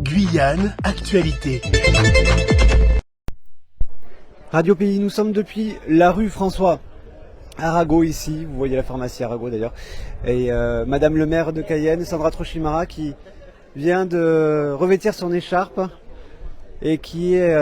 Guyane, actualité. Radio Pays, nous sommes depuis la rue François Arago ici, vous voyez la pharmacie Arago d'ailleurs, et Madame le maire de Cayenne, Sandra Trochimara, qui vient de revêtir son écharpe et qui est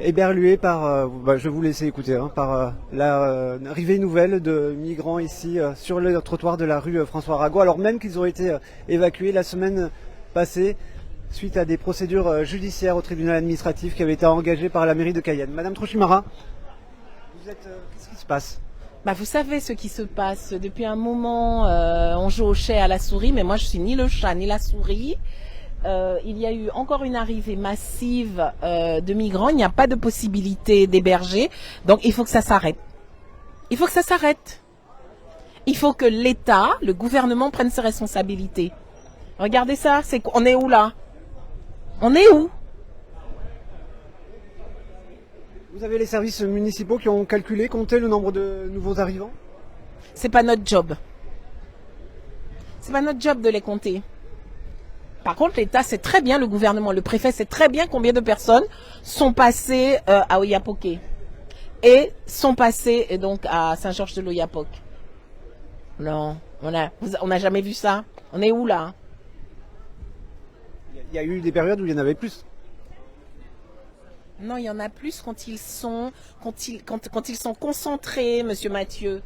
éberluée par, je vais vous laisser écouter, par l'arrivée nouvelle de migrants ici sur le trottoir de la rue François Arago, alors même qu'ils ont été évacués la semaine passée suite à des procédures judiciaires au tribunal administratif qui avaient été engagées par la mairie de Cayenne. Madame Trochimara, qu'est-ce qui se passe? Vous savez ce qui se passe. Depuis un moment, on joue au chat et à la souris, mais moi je suis ni le chat ni la souris. Il y a eu encore une arrivée massive de migrants. Il n'y a pas de possibilité d'héberger. Donc il faut que ça s'arrête. Il faut que ça s'arrête. Il faut que l'État, le gouvernement prenne ses responsabilités. Regardez ça, on est où là? On est où? Vous avez les services municipaux qui ont calculé, compté le nombre de nouveaux arrivants? C'est pas notre job. C'est pas notre job de les compter. Par contre, l'État sait très bien, le gouvernement, le préfet sait très bien combien de personnes sont passées à Oyapoké et sont passées donc à Saint-Georges-de-l'Oyapock. Non, on n'a jamais vu ça. On est où là? Il y a eu des périodes où il y en avait plus. Non, il y en a plus quand ils sont concentrés, Monsieur Mathieu.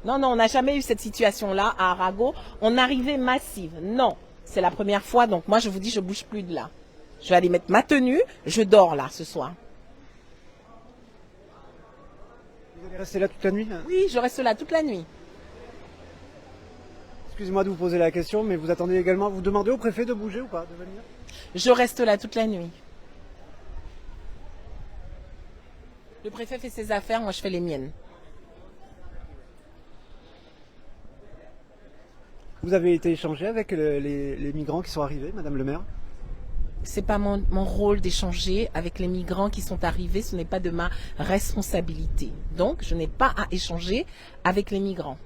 Non, on n'a jamais eu cette situation-là à Arago. On arrivait massive. Non, c'est la première fois. Donc moi, je vous dis, je bouge plus de là. Je vais aller mettre ma tenue. Je dors là ce soir. Vous allez rester là toute la nuit? Oui, je reste là toute la nuit. Excusez-moi de vous poser la question, mais vous attendez également, vous demandez au préfet de bouger ou pas, de venir? Je reste là toute la nuit. Le préfet fait ses affaires, moi je fais les miennes. Vous avez été échangé avec les migrants qui sont arrivés, Madame le maire? C'est pas mon rôle d'échanger avec les migrants qui sont arrivés, ce n'est pas de ma responsabilité. Donc je n'ai pas à échanger avec les migrants.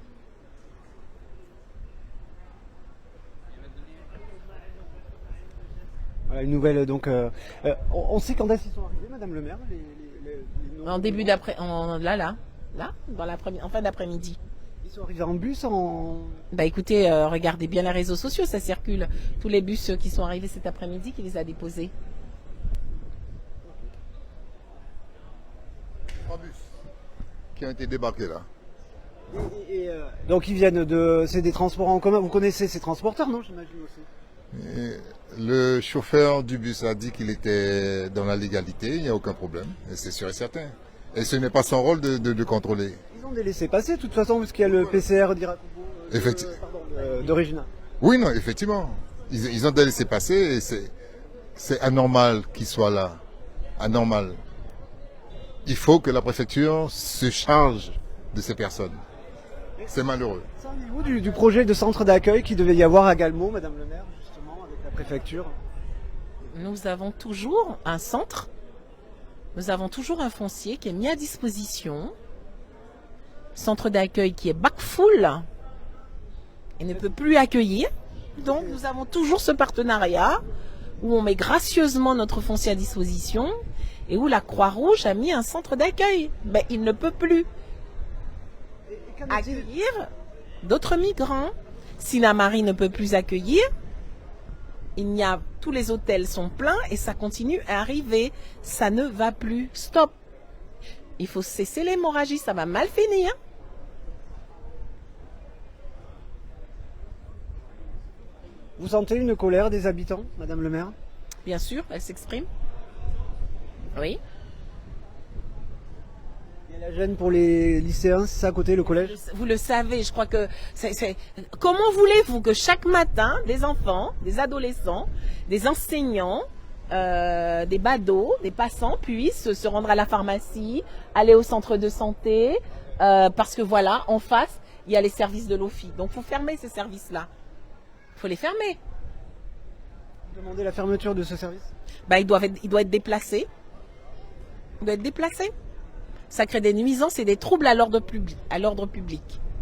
Voilà, une nouvelle, donc, on sait quand est-ce qu'ils sont arrivés, Madame le maire, En début d'après, là, en fin d'après-midi. Ils sont arrivés en bus, Écoutez, regardez bien les réseaux sociaux, ça circule. Tous les bus qui sont arrivés cet après-midi, qui les a déposés. 3 bus qui ont été débarqués là. Donc ils viennent c'est des transports en commun. Vous connaissez ces transporteurs, non, j'imagine aussi? Le chauffeur du bus a dit qu'il était dans la légalité, il n'y a aucun problème, et c'est sûr et certain. Et ce n'est pas son rôle de contrôler. Ils ont des laissés-passer, de toute façon, puisqu'il y a le PCR d'Irakobo, de Regina. Oui, non, effectivement. Ils ont des laissés-passer, et c'est anormal qu'ils soient là. Anormal. Il faut que la préfecture se charge de ces personnes. C'est malheureux. C'est au niveau du projet de centre d'accueil qui devait y avoir à Galmo, Madame le maire, justement, avec la préfecture. Nous avons toujours un centre, nous avons toujours un foncier qui est mis à disposition, centre d'accueil qui est back full et ne peut plus accueillir. Donc nous avons toujours ce partenariat où on met gracieusement notre foncier à disposition et où la Croix-Rouge a mis un centre d'accueil. Mais il ne peut plus accueillir d'autres migrants. Sinamari ne peut plus accueillir. Tous les hôtels sont pleins et ça continue à arriver. Ça ne va plus. Stop. Il faut cesser l'hémorragie, ça va mal finir. Vous sentez une colère des habitants, Madame le maire? Bien sûr, elle s'exprime. Oui. Il y a la gêne pour les lycéens, c'est ça à côté, le collège? Vous le savez, je crois que Comment voulez-vous que chaque matin, des enfants, des adolescents, des enseignants, des badauds, des passants puissent se rendre à la pharmacie, aller au centre de santé, parce que voilà, en face, il y a les services de l'OFI. Donc, il faut fermer ces services-là. Il faut les fermer. Vous demandez la fermeture de ce service? Il doit être déplacé. Il doit être déplacé. Ça crée des nuisances et des troubles à l'ordre public.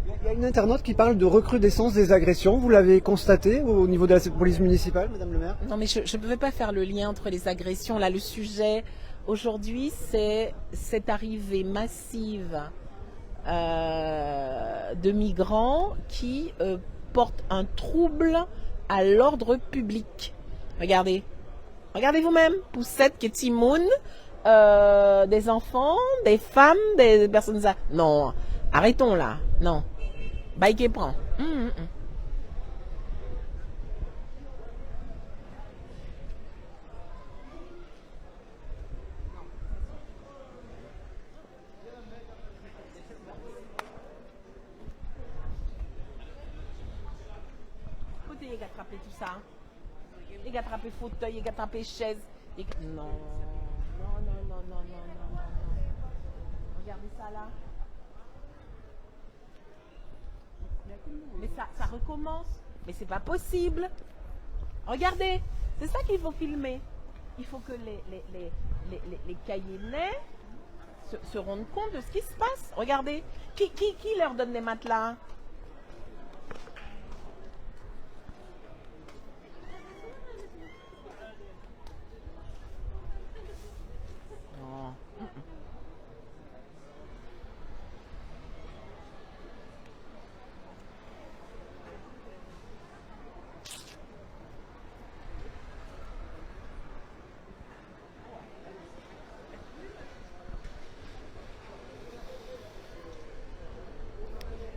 Il y a une internaute qui parle de recrudescence des agressions. Vous l'avez constaté au niveau de la police municipale, Madame le maire? Non, mais je ne veux pas faire le lien entre les agressions. Là, le sujet aujourd'hui, c'est cette arrivée massive de migrants qui portent un trouble à l'ordre public. Regardez. Regardez vous-même. Poussette, Ketimoun, des enfants, des femmes, des personnes... Non, arrêtons là. Non. Bike prend. Écoutez, il a attrapé tout ça. Il a attrapé fauteuil, il a attrapé chaise. Non. Non. Regardez ça là. Mais ça recommence. Mais c'est pas possible. Regardez, c'est ça qu'il faut filmer. Il faut que les Cayennais se rendent compte de ce qui se passe. Regardez, qui leur donne des matelas? Non.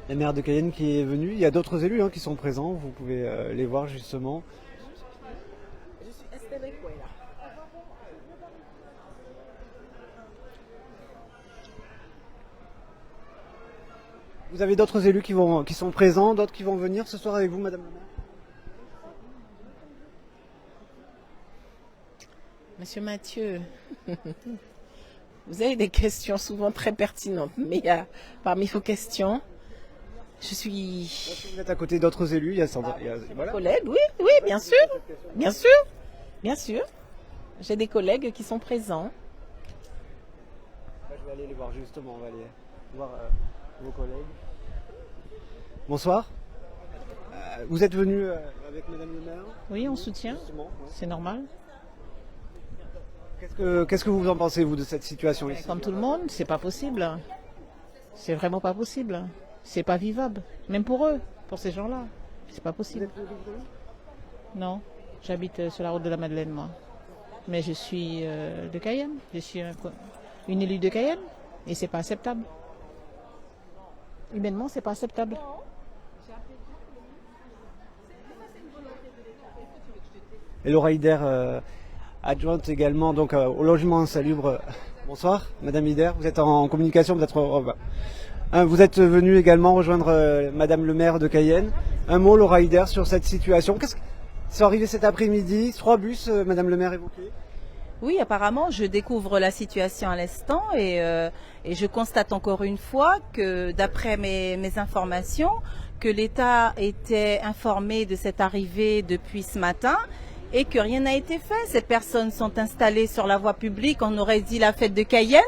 La maire de Cayenne qui est venue. Il y a d'autres élus qui sont présents. Vous pouvez les voir justement. Je suis Estelle Bekwela. Vous avez d'autres élus qui sont présents, d'autres qui vont venir ce soir avec vous, Madame la maire? Monsieur Mathieu, vous avez des questions souvent très pertinentes, mais il y a parmi vos questions, je suis Est-ce que vous êtes à côté d'autres élus? Il y a Sandra. Voilà. collègue, oui, bien sûr, bien sûr. J'ai des collègues qui sont présents. Je vais aller les voir justement. On va aller voir vos collègues. Bonsoir. Vous êtes venu avec Madame le maire? Oui, on soutient, Justement, ouais. c'est normal. Qu'est-ce que vous en pensez, vous, de cette situation ici? Comme tout le monde, c'est pas possible. C'est vraiment pas possible. C'est pas vivable. Même pour eux, pour ces gens-là. C'est pas possible. Non, j'habite sur la route de la Madeleine, moi. Mais je suis de Cayenne. Je suis une élue de Cayenne. Et c'est pas acceptable. Humainement, c'est pas acceptable. Et Laura Hider, adjointe également donc, au logement insalubre. Bonsoir, Madame Hider, vous êtes en communication peut-être. Vous êtes venue également rejoindre Madame le maire de Cayenne. Un mot, Laura Hider, sur cette situation. Qu'est-ce qui est arrivé cet après-midi? 3 bus, Madame le maire évoqué. Oui, apparemment, je découvre la situation à l'instant et je constate encore une fois que, d'après mes informations, que l'État était informé de cette arrivée depuis ce matin et que rien n'a été fait. Ces personnes sont installées sur la voie publique, on aurait dit la fête de Cayenne,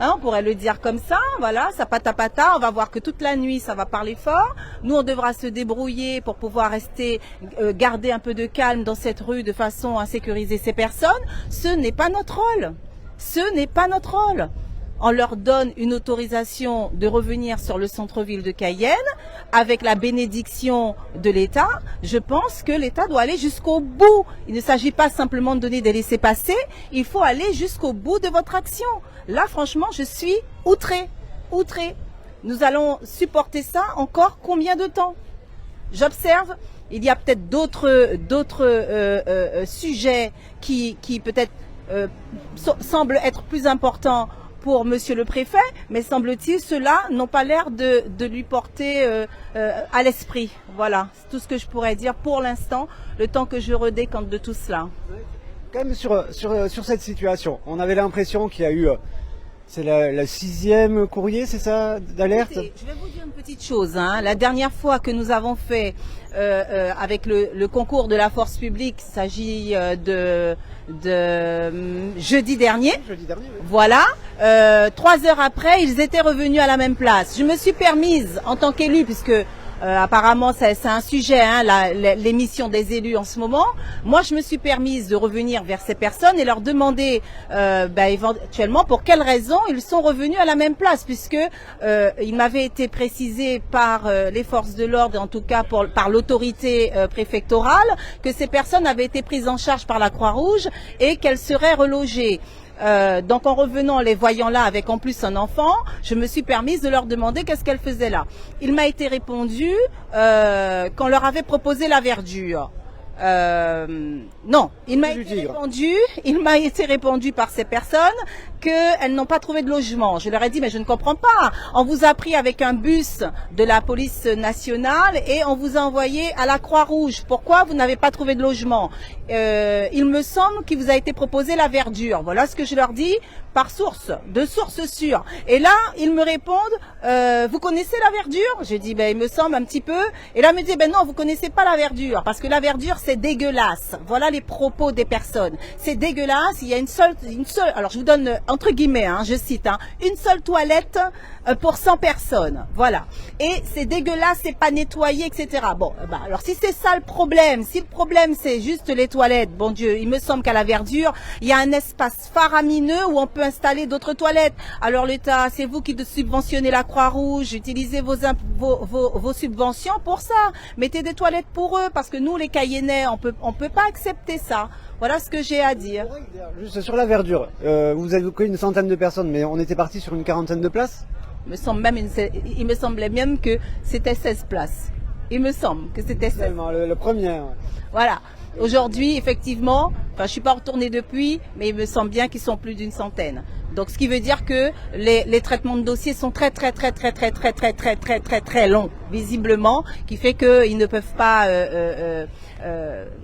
on pourrait le dire comme ça, voilà, ça patapata, on va voir que toute la nuit ça va parler fort. Nous on devra se débrouiller pour pouvoir rester, garder un peu de calme dans cette rue de façon à sécuriser ces personnes. Ce n'est pas notre rôle, ce n'est pas notre rôle. On leur donne une autorisation de revenir sur le centre-ville de Cayenne avec la bénédiction de l'État. Je pense que l'État doit aller jusqu'au bout. Il ne s'agit pas simplement de donner des laissez-passer, il faut aller jusqu'au bout de votre action. Là, franchement, je suis outrée. Nous allons supporter ça encore combien de temps? J'observe, il y a peut-être d'autres sujets qui peut-être semblent être plus importants pour Monsieur le Préfet, mais semble-t-il, ceux-là n'ont pas l'air de lui porter à l'esprit. Voilà, c'est tout ce que je pourrais dire pour l'instant, le temps que je redécante de tout cela. Quand même sur cette situation, on avait l'impression qu'il y a eu C'est la 6e courrier, c'est ça, d'alerte? Écoutez, je vais vous dire une petite chose. Hein. La dernière fois que nous avons fait avec le concours de la force publique, il s'agit de jeudi dernier. Jeudi dernier, oui. Voilà. 3 heures après, ils étaient revenus à la même place. Je me suis permise, en tant qu'élue, puisque apparemment c'est un sujet, hein, l'émission des élus en ce moment. Moi, je me suis permise de revenir vers ces personnes et leur demander éventuellement pour quelles raisons ils sont revenus à la même place, puisque il m'avait été précisé par les forces de l'ordre, en tout cas par l'autorité préfectorale, que ces personnes avaient été prises en charge par la Croix-Rouge et qu'elles seraient relogées. Donc en revenant, les voyant là avec en plus un enfant, je me suis permise de leur demander qu'est-ce qu'elles faisaient là. Il m'a été répondu qu'on leur avait proposé la verdure. Non, il m'a été répondu par ces personnes qu'elles n'ont pas trouvé de logement. Je leur ai dit, mais je ne comprends pas. On vous a pris avec un bus de la police nationale et on vous a envoyé à la Croix-Rouge. Pourquoi vous n'avez pas trouvé de logement? Il me semble qu'il vous a été proposé la verdure. Voilà ce que je leur dis par source, de source sûre. Et là, ils me répondent, vous connaissez la verdure? J'ai dit, il me semble un petit peu. Et là, ils me dit, non, vous connaissez pas la verdure, parce que la verdure, c'est dégueulasse. Voilà les propos des personnes. C'est dégueulasse. Il y a une seule, alors je vous donne entre guillemets, hein, je cite, hein, une seule toilette pour 100 personnes. Voilà. Et c'est dégueulasse, c'est pas nettoyé, etc. Bon, alors si c'est ça le problème, si le problème c'est juste les toilettes, bon Dieu, il me semble qu'à la verdure, il y a un espace faramineux où on peut installer d'autres toilettes. Alors l'État, c'est vous qui subventionnez la Croix-Rouge, utilisez vos subventions pour ça. Mettez des toilettes pour eux, parce que nous, les Cayennais, on peut pas accepter ça. Voilà ce que j'ai à dire. Juste sur la verdure, vous avez une centaine de personnes, mais on était parti sur une quarantaine de places? Il me semblait même que c'était 16 places. Il me semble que c'était 16. Le premier. Ouais. Voilà. Aujourd'hui, effectivement, je suis pas retournée depuis, mais il me semble bien qu'ils sont plus d'une centaine. Donc, ce qui veut dire que les traitements de dossiers sont très longs, visiblement, qui fait qu'ils ne peuvent pas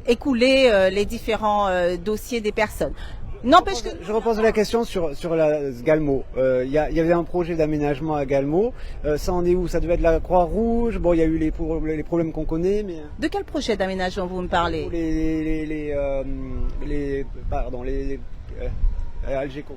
écouler les différents dossiers des personnes. N'empêche que... Je repose la question sur la Galmo. Il y avait un projet d'aménagement à Galmo. Ça en est où? Ça devait être la Croix-Rouge. Bon, il y a eu les problèmes qu'on connaît, mais... De quel projet d'aménagement vous me parlez? Algeco.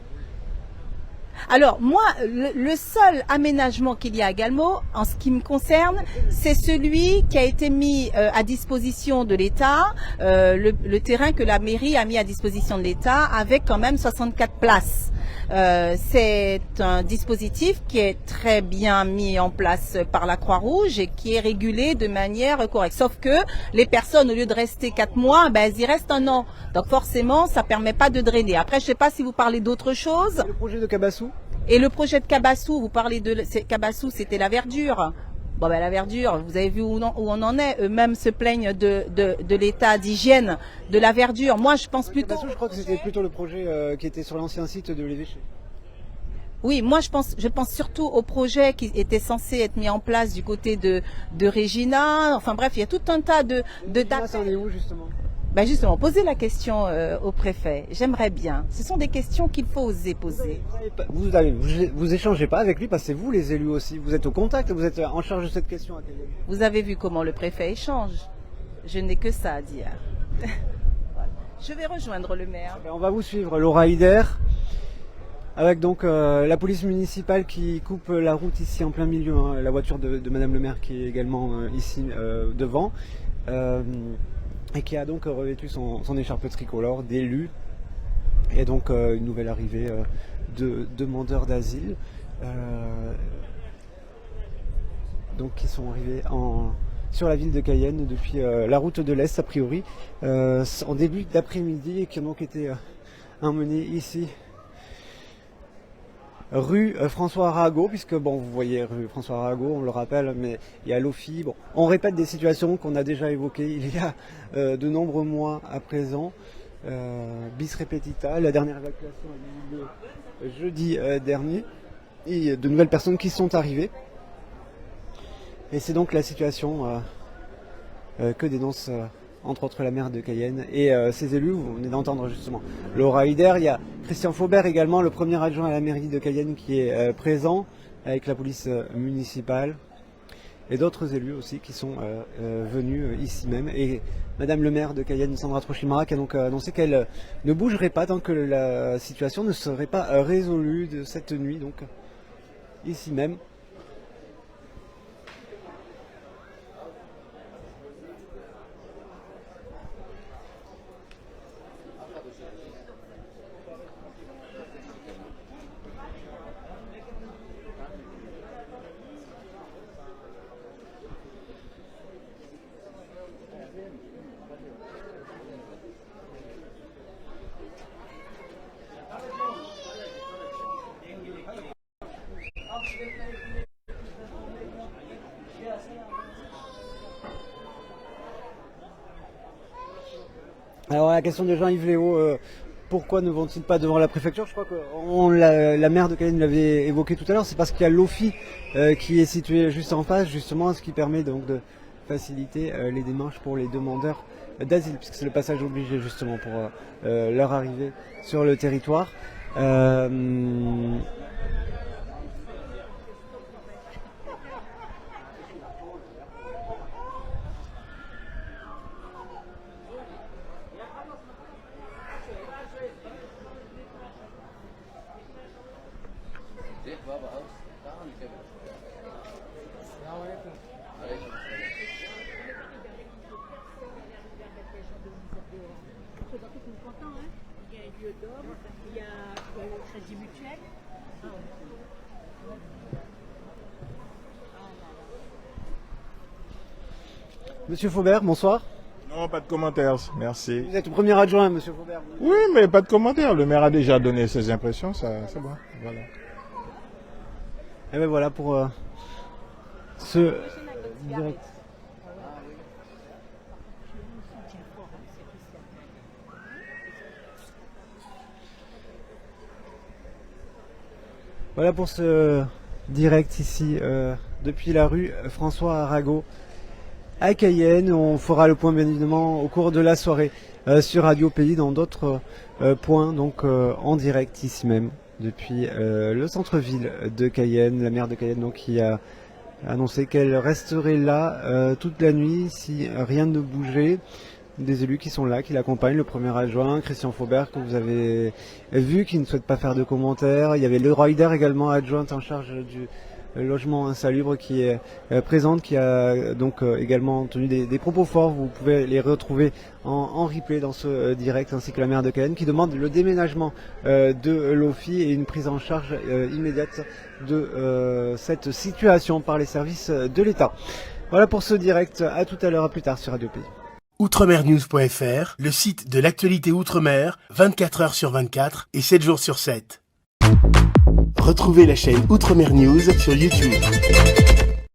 Alors moi, le seul aménagement qu'il y a à Galmo, en ce qui me concerne, c'est celui qui a été mis à disposition de l'État, le terrain que la mairie a mis à disposition de l'État, avec quand même 64 places. C'est un dispositif qui est très bien mis en place par la Croix-Rouge et qui est régulé de manière correcte. Sauf que les personnes, au lieu de rester 4 mois, elles y restent 1 an. Donc forcément, ça permet pas de drainer. Après, je sais pas si vous parlez d'autre chose. Le projet de Cabassou? Et le projet de Cabassou, vous parlez de Cabassou, c'était la verdure. Bon, la verdure, vous avez vu où on en est. Eux-mêmes se plaignent de l'état d'hygiène de la verdure. Moi, je pense plutôt... Cabassou, je crois que c'était plutôt le projet qui était sur l'ancien site de l'évêché. Oui, moi je pense surtout au projet qui était censé être mis en place du côté de Regina. Enfin bref, il y a tout un tas de dates. Ça en est où justement? Justement, posez la question au préfet. J'aimerais bien. Ce sont des questions qu'il faut oser poser. Vous échangez pas avec lui parce que c'est vous les élus aussi. Vous êtes au contact, vous êtes en charge de cette question. Vous avez vu comment le préfet échange. Je n'ai que ça à dire. Voilà. Je vais rejoindre le maire. On va vous suivre, Laura Hyder, avec donc la police municipale qui coupe la route ici en plein milieu, hein, la voiture de Madame le maire qui est également ici devant. Et qui a donc revêtu son écharpe tricolore d'élu. Et donc une nouvelle arrivée de demandeurs d'asile. Donc qui sont arrivés sur la ville de Cayenne depuis la route de l'Est a priori. En début d'après-midi et qui ont donc été emmenés ici. Rue François Arago, puisque bon, vous voyez rue François Arago, on le rappelle, mais il y a l'OFI. Bon, on répète des situations qu'on a déjà évoquées il y a de nombreux mois à présent. Bis repetita, la dernière évacuation a eu lieu jeudi dernier, et de nouvelles personnes qui sont arrivées. Et c'est donc la situation que dénonce entre autres la maire de Cayenne, et ses élus. Vous venez d'entendre justement Laura Hyder. Il y a Christian Faubert également, le premier adjoint à la mairie de Cayenne, qui est présent avec la police municipale. Et d'autres élus aussi qui sont venus ici même. Et Madame le maire de Cayenne, Sandra Trochimara, qui a donc annoncé qu'elle ne bougerait pas tant que la situation ne serait pas résolue de cette nuit, donc ici même. Alors la question de Jean-Yves Léo, pourquoi ne vont-ils pas devant la préfecture? Je crois que la maire de Cayenne l'avait évoqué tout à l'heure, c'est parce qu'il y a l'OFI qui est situé juste en face, justement, ce qui permet donc de faciliter les démarches pour les demandeurs d'asile, puisque c'est le passage obligé justement pour leur arrivée sur le territoire. Monsieur Faubert, bonsoir. Non, pas de commentaires, merci. Vous êtes le premier adjoint, monsieur Faubert. Oui, mais pas de commentaires. Le maire a déjà donné ses impressions, ça, c'est bon. Voilà. Et bien voilà pour ce direct. Voilà pour ce direct ici depuis la rue François Arago à Cayenne. On fera le point bien évidemment au cours de la soirée sur Radio Pays dans d'autres points, donc en direct ici même depuis le centre-ville de Cayenne. La maire de Cayenne donc qui a annoncé qu'elle resterait là toute la nuit si rien ne bougeait. Des élus qui sont là, qui l'accompagnent, le premier adjoint, Christian Faubert, que vous avez vu, qui ne souhaite pas faire de commentaires. Il y avait Laura Hyder également, adjointe en charge du logement insalubre, qui est présente, qui a donc également tenu des propos forts. Vous pouvez les retrouver en replay dans ce direct, ainsi que la maire de Cayenne, qui demande le déménagement de l'OFI et une prise en charge immédiate de cette situation par les services de l'État. Voilà pour ce direct, à tout à l'heure, à plus tard sur Radio Pays. Outremernews.fr, le site de l'actualité outre-mer, 24 heures sur 24 et 7 jours sur 7. Retrouvez la chaîne Outremer News sur YouTube.